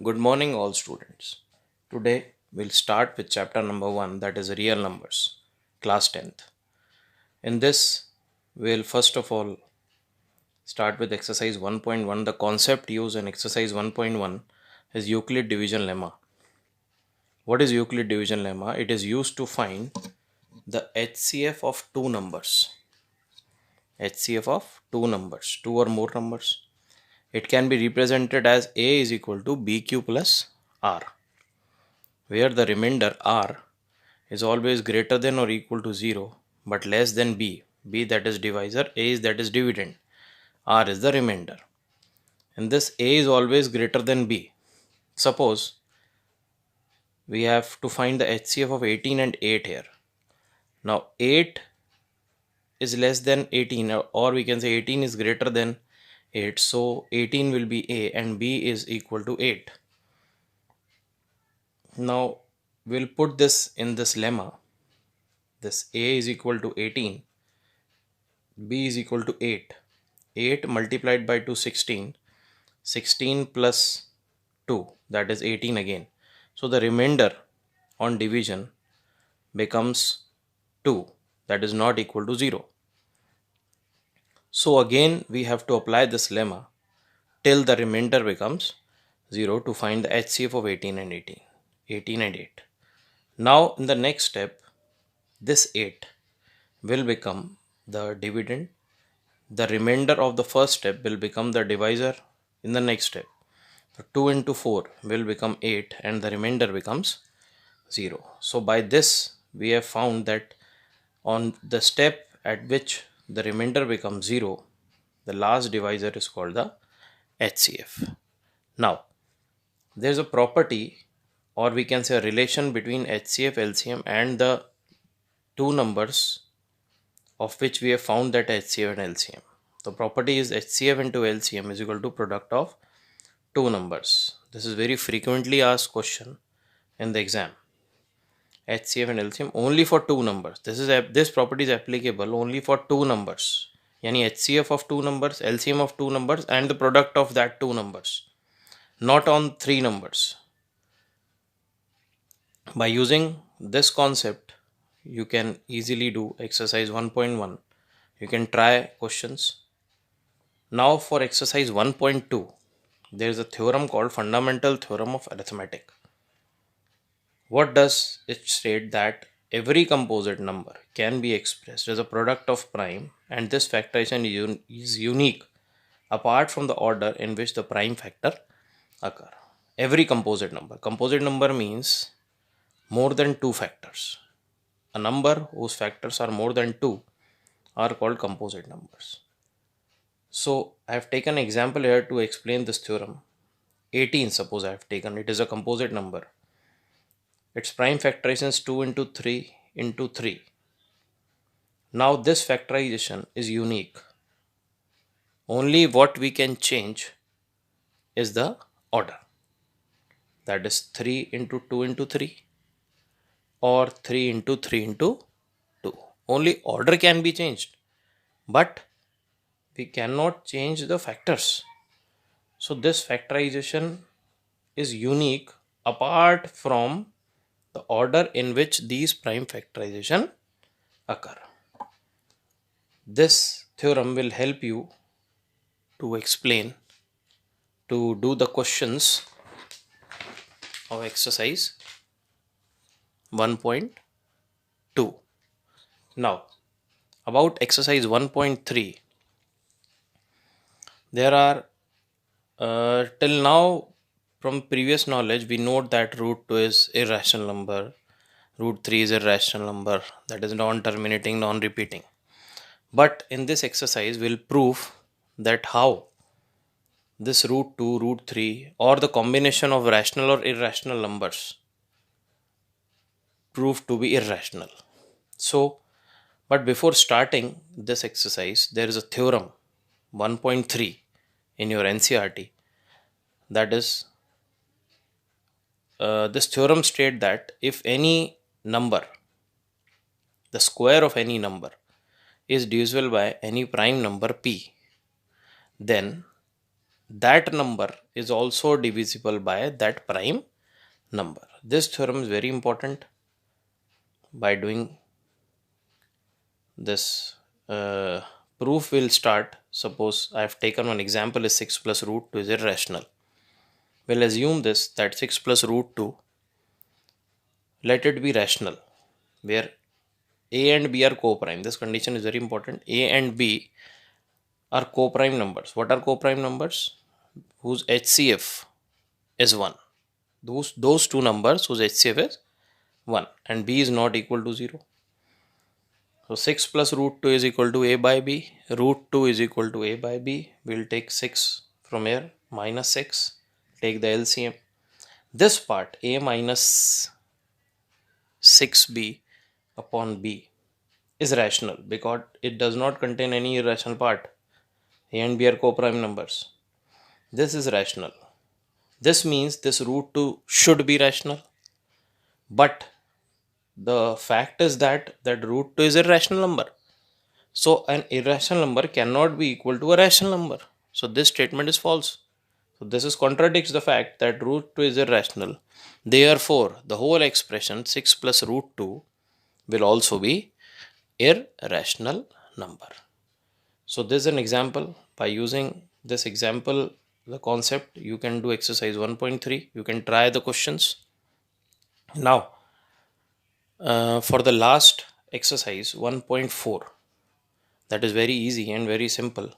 Good morning, all students. Today we'll start with chapter number 1, that is real numbers, class 10th. In this, we'll first of all start with exercise 1.1. The concept used in exercise 1.1 is Euclid division lemma. What is Euclid division lemma? It is used to find the HCF of two numbers. HCF of two numbers, two or more numbers. It can be represented as A is equal to BQ plus R, where the remainder R is always greater than or equal to 0 but less than B. B that is divisor, A is that is dividend, R is the remainder. In this, A is always greater than B. Suppose we have to find the HCF of 18 and 8 here. Now 8 is less than 18, or we can say 18 is greater than 8. So 18 will be A and B is equal to 8. Now we'll put this in this lemma. This A is equal to 18, B is equal to 8. 8 multiplied by 2, 16. 16 plus 2, that is 18 again. So the remainder on division becomes 2, that is not equal to 0. So again we have to apply this lemma till the remainder becomes 0 to find the HCF of 18 and 18. 18 and 8. Now in the next step, this 8 will become the dividend. The remainder of the first step will become the divisor in the next step. So 2 into 4 will become 8 and the remainder becomes 0. So by this we have found that on the step at which the remainder becomes 0, the last divisor is called the HCF. Now there is a property, or we can say a relation between HCF, LCM and the two numbers of which we have found that HCF and LCM. The property is HCF into LCM is equal to product of two numbers. This is very frequently asked question in the exam. HCF and LCM only for two numbers. This property is applicable only for two numbers. Yani HCF of two numbers, LCM of two numbers and the product of that two numbers. Not on three numbers. By using this concept, you can easily do exercise 1.1. You can try questions. Now for exercise 1.2, there is a theorem called fundamental theorem of arithmetic. What does it state? That every composite number can be expressed as a product of prime, and this factorization is unique apart from the order in which the prime factor occur. Every composite number means more than two factors. A number whose factors are more than 2 are called composite numbers. So I have taken an example here to explain this theorem. 18, suppose I have taken, it is a composite number. Its prime factorization is 2 into 3 into 3. Now this factorization is unique. Only what we can change is the order. That is 3 into 2 into 3 or 3 into 3 into 2. Only order can be changed, but we cannot change the factors. So this factorization is unique apart from the order in which these prime factorization occur. This theorem will help you to explain, to do the questions of exercise 1.2. Now about exercise 1.3, there are till now from previous knowledge we note that root 2 is irrational number, root 3 is irrational number, that is non-terminating, non-repeating. But in this exercise we'll prove that how this root 2, root 3 or the combination of rational or irrational numbers prove to be irrational. So, but before starting this exercise, there is a theorem 1.3 in your NCERT, that is this theorem states that if any number, the square of any number is divisible by any prime number p, then that number is also divisible by that prime number. This theorem is very important. By doing this proof will start. Suppose I have taken one example is 6 plus root 2 is irrational. We'll assume this, that 6 plus root 2, let it be rational, where a and b are co-prime. This condition is very important. A and b are co-prime numbers. What are co-prime numbers? Whose HCF is 1. Those two numbers whose HCF is 1 and b is not equal to 0. So 6 plus root 2 is equal to a by b. Root 2 is equal to a by b. We'll take 6 from here, minus 6. Take the LCM. This part, a minus 6b upon b, is rational because it does not contain any irrational part. A and b are co-prime numbers. This is rational. This means this root 2 should be rational. But the fact is that root 2 is a rational number. So an irrational number cannot be equal to a rational number. So this statement is false. So this contradicts the fact that root 2 is irrational. Therefore, the whole expression 6 plus root 2 will also be irrational number. So this is an example. By using this example, the concept, you can do exercise 1.3. You can try the questions. Now, for the last exercise 1.4, that is very easy and very simple.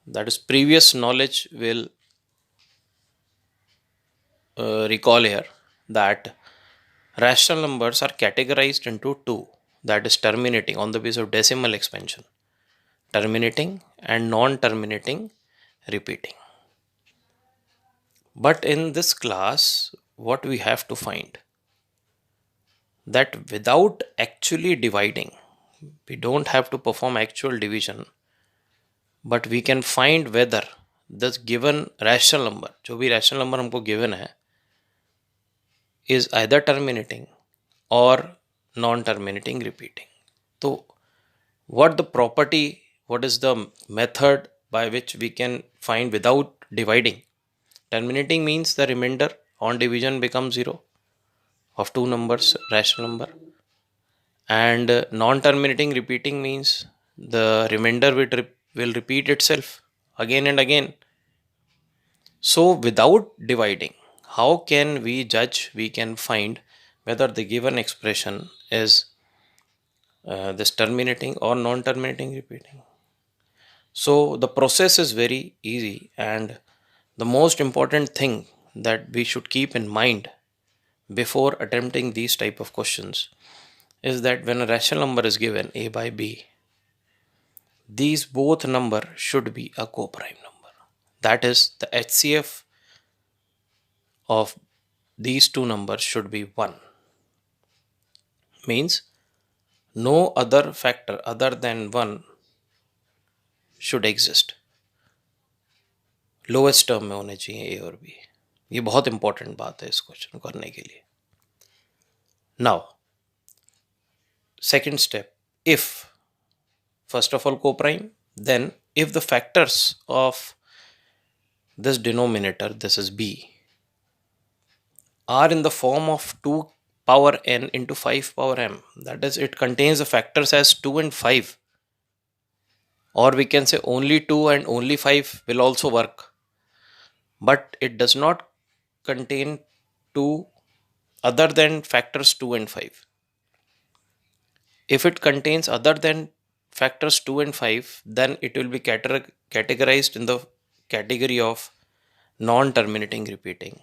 That is previous knowledge will recall here that rational numbers are categorized into two, that is terminating on the basis of decimal expansion, terminating and non-terminating repeating. But in this class, what we have to find, that without actually dividing, we don't have to perform actual division, but we can find whether this given rational number, जो भी rational number हमको given है, is either terminating or non-terminating repeating. So what is the method by which we can find without dividing? Terminating means the remainder on division becomes 0 of two numbers, rational number. And non-terminating repeating means the remainder will repeat itself again and again. So without dividing, how can we judge, we can find whether the given expression is this terminating or non-terminating repeating? So the process is very easy, and the most important thing that we should keep in mind before attempting these type of questions is that when a rational number is given a by b, these both number should be a co-prime number. That is, the HCF of these two numbers should be 1. Means no other factor other than 1 should exist. Lowest term में होने चाहिए ए और B. ये बहुत important बात है इस question को करने के लिए. Now second step, if first of all co-prime, then if the factors of this denominator, this is b, are in the form of 2 power n into 5 power m, that is, it contains the factors as 2 and 5, or we can say only 2 and only 5 will also work, but it does not contain 2 other than factors 2 and 5. If it contains other than factors 2 and 5, then it will be categorized in the category of non-terminating repeating.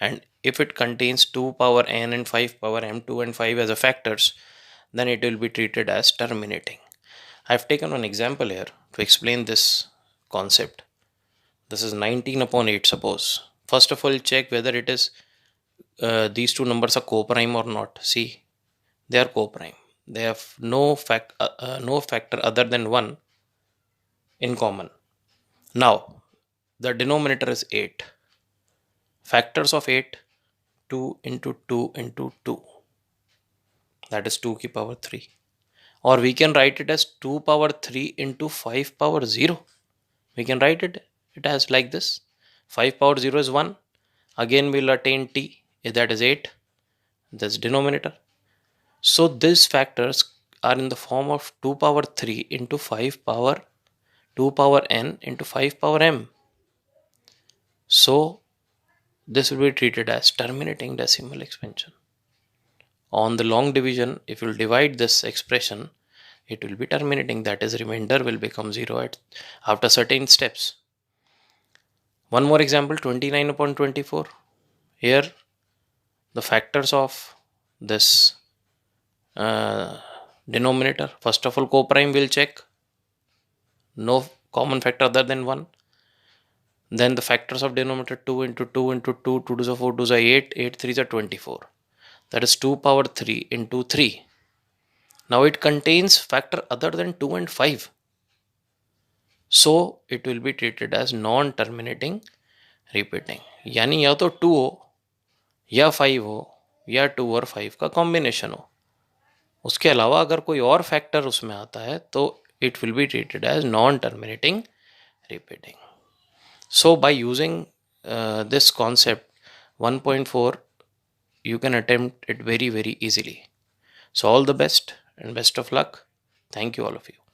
And if it contains 2 power n and 5 power m, 2 and 5 as a factors, then it will be treated as terminating. I have taken one example here to explain this concept. This is 19 upon 8, suppose. First of all, check whether it is these two numbers are co-prime or not. See, they are co-prime. They have no factor other than 1 in common. Now, the denominator is 8. Factors of 8, 2 into 2 into 2. That is 2 की power 3. or we can write it as 2 power 3 into 5 power 0. We can write it as like this. 5 power 0 is 1. Again we'll attain t, that is 8. That's denominator. So these factors are in the form of 2 power 3 into 5 power 2 power n into 5 power m. So this will be treated as terminating decimal expansion. On the long division, if you divide this expression, it will be terminating, that is remainder will become 0 after certain steps. One more example, 29 upon 24. Here the factors of this denominator, first of all co-prime will check, no common factor other than 1. Then the factors of denominator 2 into 2 into 2, 2 to the 4 to the 8, 8 3 is 24. That is 2 power 3 into 3. Now it contains factor other than 2 and 5. So it will be treated as non-terminating repeating. यानी या तो 2 हो या 5 हो या 2 और 5 का combination हो. उसके अलावा अगर कोई और फैक्टर उसमें आता है तो it will be treated as non-terminating repeating. So by using this concept 1.4, you can attempt it very easily. So all the best and best of luck. Thank you all of you.